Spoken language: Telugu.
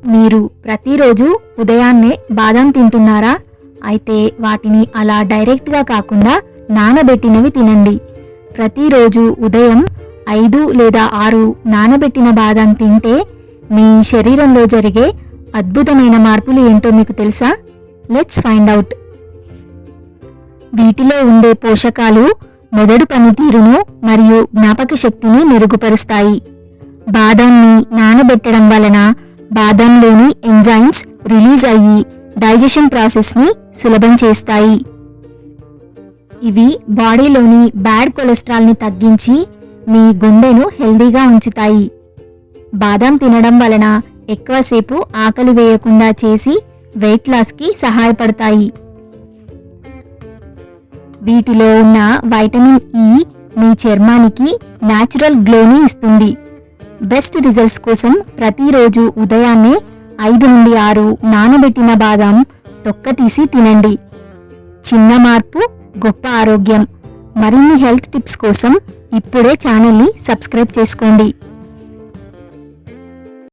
మీరు ప్రతిరోజు ఉదయాన్నే బాదం తింటున్నారా? అయితే వాటిని అలా డైరెక్ట్గా కాకుండా నానబెట్టినవి తినండి. ప్రతిరోజు ఉదయం 5 లేదా 6 నానబెట్టిన బాదం తింటే మీ శరీరంలో జరిగే అద్భుతమైన మార్పులు ఏంటో మీకు తెలుసా? Let's find out. వీటిలో ఉండే పోషకాలు మెదడు పనితీరును మరియు జ్ఞాపక శక్తిని మెరుగుపరుస్తాయి. బాదాంని నానబెట్టడం వలన బాదంలోని ఎంజైమ్స్ రిలీజ్ అయ్యి డైజెషన్ ప్రాసెస్ని సులభం చేస్తాయి. ఇవి బాడీలోని బ్యాడ్ కొలెస్ట్రాల్ని తగ్గించి మీ గుండెను హెల్దీగా ఉంచుతాయి. బాదం తినడం వలన ఎక్కువసేపు ఆకలి వేయకుండా చేసి వెయిట్ లాస్కి సహాయపడతాయి. వీటిలో ఉన్న వైటమిన్ ఇ మీ చర్మానికి న్యాచురల్ గ్లోని ఇస్తుంది. బెస్ట్ రిజల్ట్స్ కోసం ప్రతిరోజు ఉదయాన్నే 5 నుండి 6 నానబెట్టిన బాదం తొక్క తీసి తినండి. చిన్న మార్పు, గొప్ప ఆరోగ్యం. మరిన్ని హెల్త్ టిప్స్ కోసం ఇప్పుడే ఛానల్ని సబ్స్క్రైబ్ చేసుకోండి.